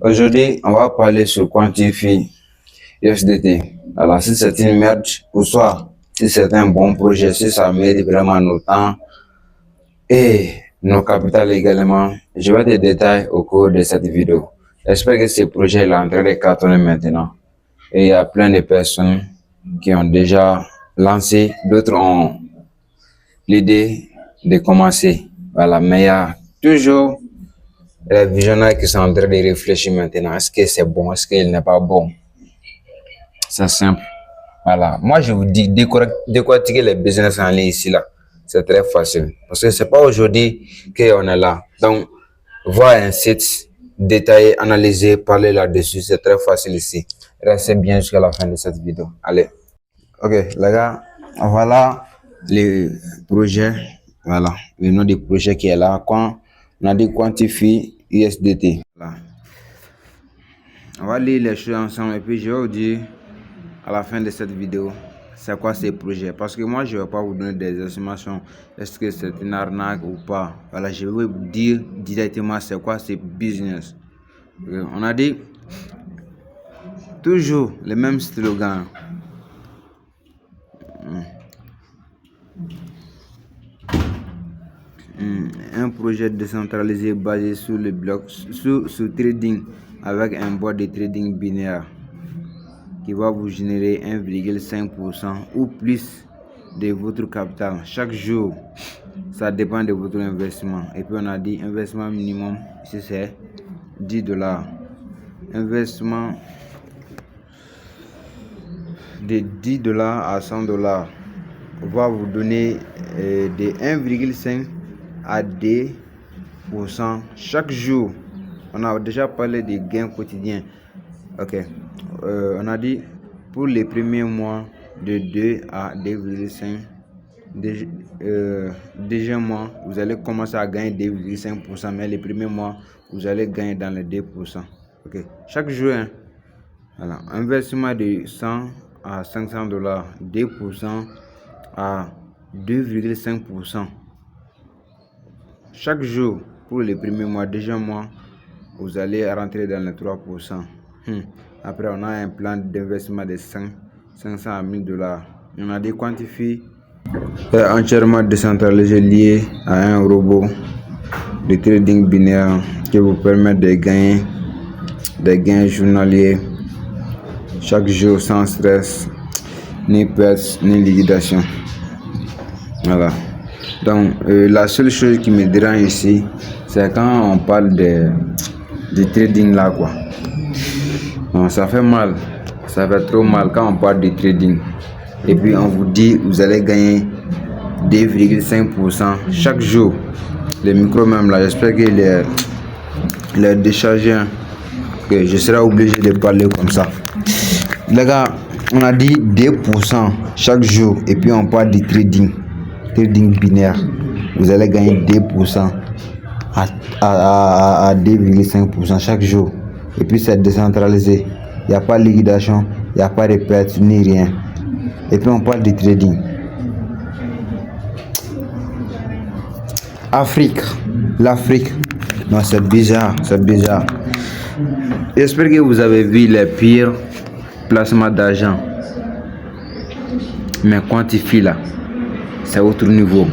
Aujourd'hui, on va parler sur Quantify USDT. Alors, si c'est une merde pour soi, si c'est un bon projet, si ça mérite vraiment nos temps et nos capitales également, je vais te détailler au cours de cette vidéo. J'espère que ce projet est en train de cartonner maintenant. Et il y a plein de personnes qui ont déjà lancé, d'autres ont l'idée de commencer. Voilà, mais il y a toujours les visionnaires qui sont en train de réfléchir maintenant. Est-ce que c'est bon? Est-ce qu'il n'est pas bon? C'est simple. Voilà. Moi, je vous dis, décortiquer les business en ligne ici, là, c'est très facile. Parce que c'est pas aujourd'hui qu'on est là. Donc, voir un site détaillé, analyser, parler là-dessus, c'est très facile ici. Restez bien jusqu'à la fin de cette vidéo. Allez. Ok, les gars, voilà le projet. Voilà, le nom du projet qui est là. Quand on a dit Quantify USDT. Voilà. On va lire les choses ensemble et puis je vais vous dire à la fin de cette vidéo c'est quoi ce projet. Parce que moi, je ne vais pas vous donner des estimations. Est-ce que c'est une arnaque ou pas? Voilà, je vais vous dire directement c'est quoi ce business. On a dit toujours le même slogan. Un projet décentralisé basé sur le bloc, sur trading avec un boîte de trading binaire qui va vous générer 1,5% ou plus de votre capital chaque jour. Ça dépend de votre investissement. Et puis on a dit investissement minimum, ici c'est $10. Investissement de $10 à $100 va vous donner de 1,5 à 2% chaque jour. On a déjà parlé des gains quotidiens. Ok, on a dit pour les premiers mois de 2 à 2,5. Deuxième mois, vous allez commencer à gagner 2,5%, mais les premiers mois, vous allez gagner dans les 2%. Ok, chaque jour, hein. Voilà, investissement de 100 à $500, 2% à 2,5%. Chaque jour pour les premiers mois. Deuxième mois, vous allez rentrer dans les 3%. Après, on a un plan d'investissement de 500 à $1000. On a des Quantify entièrement décentralisé lié à un robot de trading binaire qui vous permet de gagner des gains journaliers chaque jour sans stress, ni perte, ni liquidation. Voilà. Donc, la seule chose qui me dérange ici, c'est quand on parle de trading là, quoi. Donc, ça fait mal, ça fait trop mal quand on parle de trading. Et puis, on vous dit, vous allez gagner 2,5% chaque jour. Le micro même là, j'espère qu'il est déchargé. Hein, que je serai obligé de parler comme ça. Les gars, on a dit 2% chaque jour. Et puis, on parle de trading binaire. Vous allez gagner 2% à 2,5% chaque jour. Et puis c'est décentralisé. Il n'y a pas de liquidation, il n'y a pas de perte ni rien. Et puis on parle de trading. L'Afrique. Non, c'est bizarre, c'est bizarre. J'espère que vous avez vu les pires placements d'argent. Mais Quantify là, c'est autre niveau.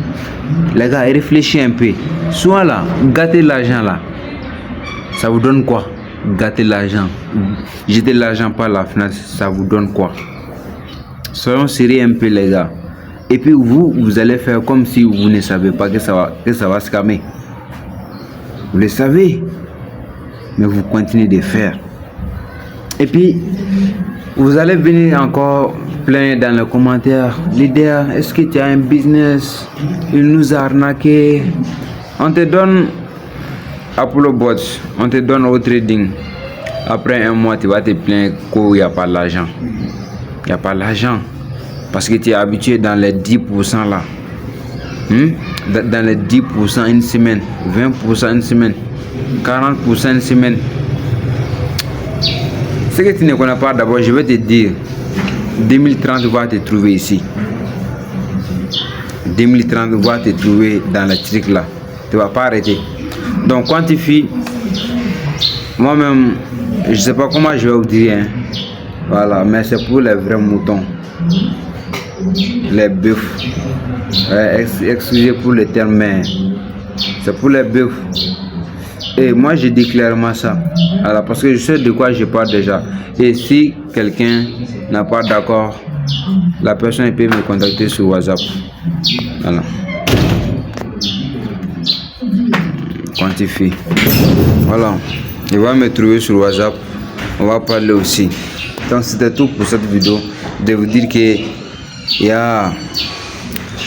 Les gars, réfléchissez un peu. Soit là, gâtez l'argent là. Ça vous donne quoi? Gâter l'argent. Jeter l'argent par la fenêtre, ça vous donne quoi? Soyons sérieux un peu, les gars. Et puis vous allez faire comme si vous ne savez pas que ça va se calmer. Vous le savez, mais vous continuez de faire. Et puis, vous allez venir encore plein dans les commentaires. Leader, est-ce que tu as un business? Il nous a arnaqué. On te donne Apollo Bots, on te donne au trading. Après un mois, tu vas te plaindre qu'il n'y a pas l'argent. Il n'y a pas l'argent. Parce que tu es habitué dans les 10% là. Dans les 10% une semaine, 20% une semaine, 40% une semaine. Ce que tu ne connais pas d'abord, je vais te dire. 2030 va te trouver ici. 2030 va te trouver dans le truc là. Tu ne vas pas arrêter. Donc Quantify Moi-même, je sais pas comment je vais vous dire, hein. Voilà, mais c'est pour les vrais moutons, les bœufs. Excusez pour le terme, mais c'est pour les bœufs. Et moi, je dis clairement ça. Voilà, parce que je sais de quoi je parle déjà. Et si quelqu'un n'a pas d'accord, la personne peut me contacter sur WhatsApp. Voilà. Quantifie. Voilà. Il va me trouver sur WhatsApp. On va parler aussi. Donc c'était tout pour cette vidéo. De vous dire que il y a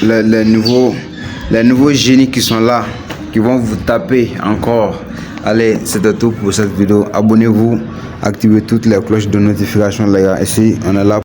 les nouveaux génies qui sont là, qui vont vous taper encore. Allez, c'était tout pour cette vidéo. Abonnez-vous, activez toutes les cloches de notification, les gars. Ici, on est là.